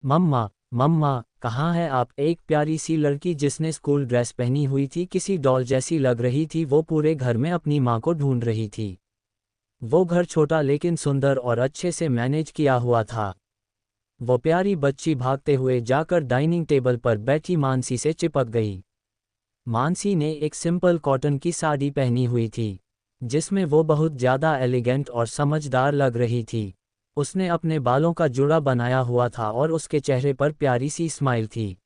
मम्मा, मम्मा, कहाँ है आप? एक प्यारी सी लड़की जिसने स्कूल ड्रेस पहनी हुई थी, किसी डॉल जैसी लग रही थी, वो पूरे घर में अपनी माँ को ढूंढ रही थी। वो घर छोटा लेकिन सुंदर और अच्छे से मैनेज किया हुआ था। वो प्यारी बच्ची भागते हुए जाकर डाइनिंग टेबल पर बैठी मानसी से चिपक गई। मानसी ने एक सिंपल कॉटन की साड़ी पहनी हुई थी, जिसमें वो बहुत ज़्यादा एलिगेंट और समझदार लग रही थी। उसने अपने बालों का जुड़ा बनाया हुआ था और उसके चेहरे पर प्यारी सी स्माइल थी।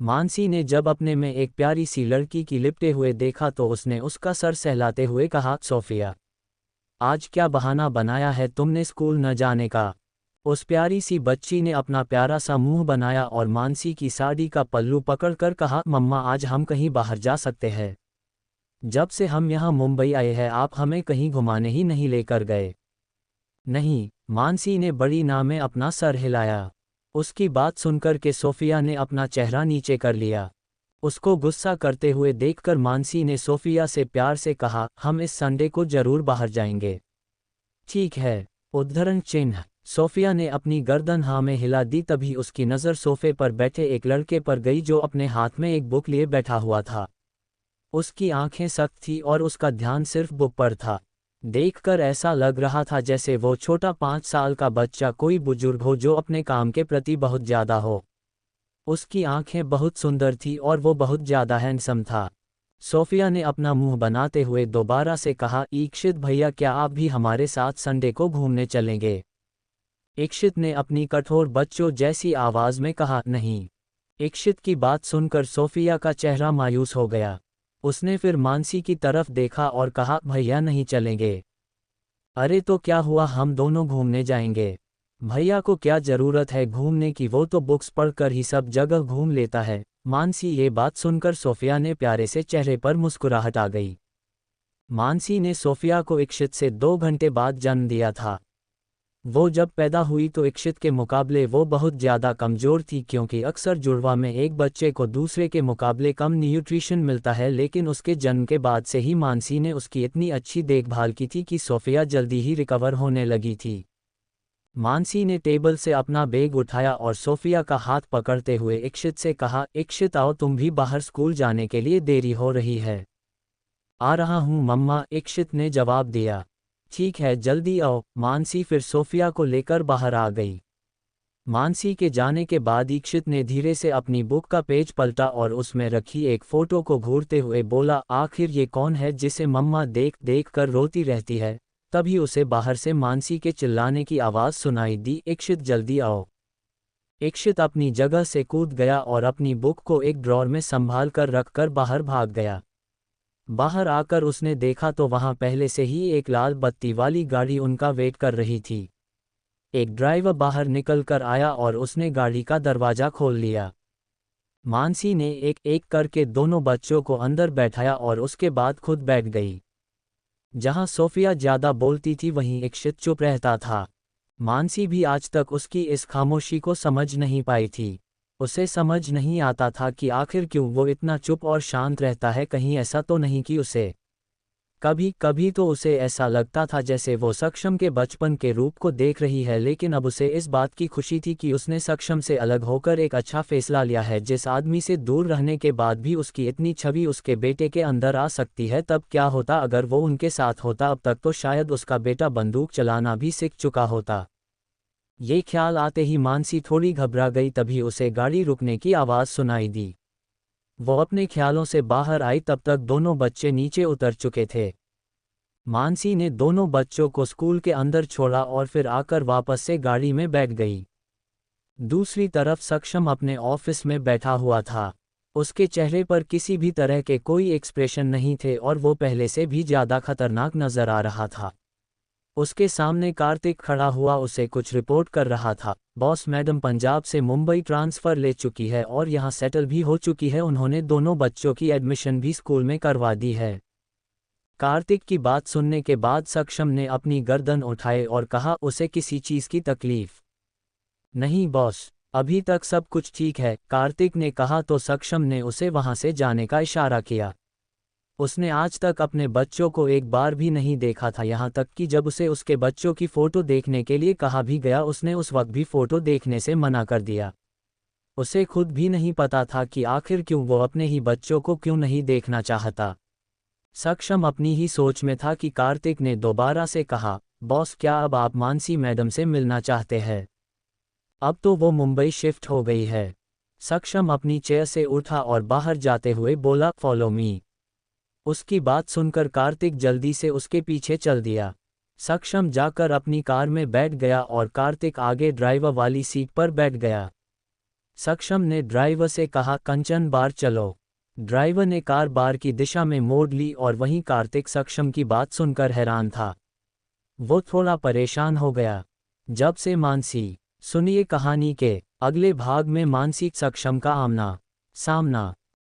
मानसी ने जब अपने में एक प्यारी सी लड़की की लिपटे हुए देखा तो उसने उसका सर सहलाते हुए कहा, सोफिया, आज क्या बहाना बनाया है तुमने स्कूल न जाने का? उस प्यारी सी बच्ची ने अपना प्यारा सा मुंह बनाया और मानसी की साड़ी का पल्लू पकड़कर कहा, मम्मा, आज हम कहीं बाहर जा सकते हैं। जब से हम यहाँ मुंबई आए हैं आप हमें कहीं घुमाने ही नहीं लेकर गए। नहीं, मानसी ने बड़ी ना में अपना सर हिलाया। उसकी बात सुनकर के सोफिया ने अपना चेहरा नीचे कर लिया। उसको गुस्सा करते हुए देखकर मानसी ने सोफिया से प्यार से कहा, हम इस संडे को जरूर बाहर जाएंगे। ठीक है। उद्धरण चिन्ह। सोफिया ने अपनी गर्दन हाँ में हिला दी। तभी उसकी नज़र सोफे पर बैठे एक लड़के पर गई जो अपने हाथ में एक बुक लिए बैठा हुआ था। उसकी आंखें सख्त थी और उसका ध्यान सिर्फ बुक पर था। देखकर ऐसा लग रहा था जैसे वो छोटा 5 साल का बच्चा कोई बुजुर्ग हो जो अपने काम के प्रति बहुत ज़्यादा हो। उसकी आंखें बहुत सुंदर थी और वो बहुत ज़्यादा हैंडसम था। सोफिया ने अपना मुंह बनाते हुए दोबारा से कहा, इक्षित भैया, क्या आप भी हमारे साथ संडे को घूमने चलेंगे? इक्षित ने अपनी कठोर बच्चों जैसी आवाज़ में कहा, नहीं। इक्षित की बात सुनकर सोफिया का चेहरा मायूस हो गया। उसने फिर मानसी की तरफ देखा और कहा, भैया नहीं चलेंगे। अरे तो क्या हुआ, हम दोनों घूमने जाएंगे। भैया को क्या ज़रूरत है घूमने की, वो तो बुक्स पढ़कर ही सब जगह घूम लेता है। मानसी, ये बात सुनकर सोफिया ने प्यारे से चेहरे पर मुस्कुराहट आ गई। मानसी ने सोफिया को इक्षित से 2 घंटे बाद जन्म दिया था। वो जब पैदा हुई तो इक्षित के मुकाबले वो बहुत ज़्यादा कमज़ोर थी, क्योंकि अक्सर जुड़वा में एक बच्चे को दूसरे के मुकाबले कम न्यूट्रिशन मिलता है। लेकिन उसके जन्म के बाद से ही मानसी ने उसकी इतनी अच्छी देखभाल की थी कि सोफिया जल्दी ही रिकवर होने लगी थी। मानसी ने टेबल से अपना बैग उठाया और सोफिया का हाथ पकड़ते हुए इक्षित से कहा, इक्षित आओ, तुम भी बाहर स्कूल जाने के लिए देरी हो रही है। आ रहा हूँ मम्मा, इक्षित ने जवाब दिया। ठीक है, जल्दी आओ। मानसी फिर सोफिया को लेकर बाहर आ गई। मानसी के जाने के बाद इक्षित ने धीरे से अपनी बुक का पेज पलटा और उसमें रखी एक फ़ोटो को घूरते हुए बोला, आखिर ये कौन है जिसे मम्मा देख देख कर रोती रहती है? तभी उसे बाहर से मानसी के चिल्लाने की आवाज़ सुनाई दी, इक्षित जल्दी आओ। इक्षित अपनी जगह से कूद गया और अपनी बुक को एक ड्रॉर में संभाल कर रखकर बाहर भाग गया। बाहर आकर उसने देखा तो वहां पहले से ही एक लाल बत्ती वाली गाड़ी उनका वेट कर रही थी। एक ड्राइवर बाहर निकल कर आया और उसने गाड़ी का दरवाज़ा खोल लिया। मानसी ने एक एक करके दोनों बच्चों को अंदर बैठाया और उसके बाद खुद बैठ गई। जहां सोफिया ज़्यादा बोलती थी वहीं इक्षित चुप रहता था। मानसी भी आज तक उसकी इस खामोशी को समझ नहीं पाई थी। उसे समझ नहीं आता था कि आखिर क्यों वो इतना चुप और शांत रहता है। कहीं ऐसा तो नहीं कि उसे कभी कभी तो उसे ऐसा लगता था जैसे वो सक्षम के बचपन के रूप को देख रही है। लेकिन अब उसे इस बात की खुशी थी कि उसने सक्षम से अलग होकर एक अच्छा फैसला लिया है। जिस आदमी से दूर रहने के बाद भी उसकी इतनी छवि उसके बेटे के अंदर आ सकती है, तब क्या होता अगर वो उनके साथ होता? अब तक तो शायद उसका बेटा बंदूक चलाना भी सीख चुका होता। ये ख्याल आते ही मानसी थोड़ी घबरा गई। तभी उसे गाड़ी रुकने की आवाज़ सुनाई दी। वो अपने ख्यालों से बाहर आई, तब तक दोनों बच्चे नीचे उतर चुके थे। मानसी ने दोनों बच्चों को स्कूल के अंदर छोड़ा और फिर आकर वापस से गाड़ी में बैठ गई। दूसरी तरफ सक्षम अपने ऑफिस में बैठा हुआ था। उसके चेहरे पर किसी भी तरह के कोई एक्सप्रेशन नहीं थे और वो पहले से भी ज़्यादा खतरनाक नजर आ रहा था। उसके सामने कार्तिक खड़ा हुआ उसे कुछ रिपोर्ट कर रहा था। बॉस, मैडम पंजाब से मुंबई ट्रांसफ़र ले चुकी है और यहाँ सेटल भी हो चुकी है। उन्होंने दोनों बच्चों की एडमिशन भी स्कूल में करवा दी है। कार्तिक की बात सुनने के बाद सक्षम ने अपनी गर्दन उठाई और कहा, उसे किसी चीज़ की तकलीफ नहीं बॉस, अभी तक सब कुछ ठीक है, कार्तिक ने कहा तो सक्षम ने उसे वहां से जाने का इशारा किया। उसने आज तक अपने बच्चों को एक बार भी नहीं देखा था, यहाँ तक कि जब उसे उसके बच्चों की फ़ोटो देखने के लिए कहा भी गया उसने उस वक्त भी फ़ोटो देखने से मना कर दिया। उसे खुद भी नहीं पता था कि आखिर क्यों वो अपने ही बच्चों को क्यों नहीं देखना चाहता। सक्षम अपनी ही सोच में था कि कार्तिक ने दोबारा से कहा, बॉस क्या अब आप मानसी मैडम से मिलना चाहते हैं? अब तो वो मुंबई शिफ्ट हो गई है। सक्षम अपनी चेयर से उठा और बाहर जाते हुए बोला, फॉलो मी। उसकी बात सुनकर कार्तिक जल्दी से उसके पीछे चल दिया। सक्षम जाकर अपनी कार में बैठ गया और कार्तिक आगे ड्राइवर वाली सीट पर बैठ गया। सक्षम ने ड्राइवर से कहा, कंचन बार चलो। ड्राइवर ने कार बार की दिशा में मोड़ ली और वहीं कार्तिक सक्षम की बात सुनकर हैरान था। वो थोड़ा परेशान हो गया। जब से मानसी। सुनिए कहानी के अगले भाग में मानसी सक्षम का आमना सामना।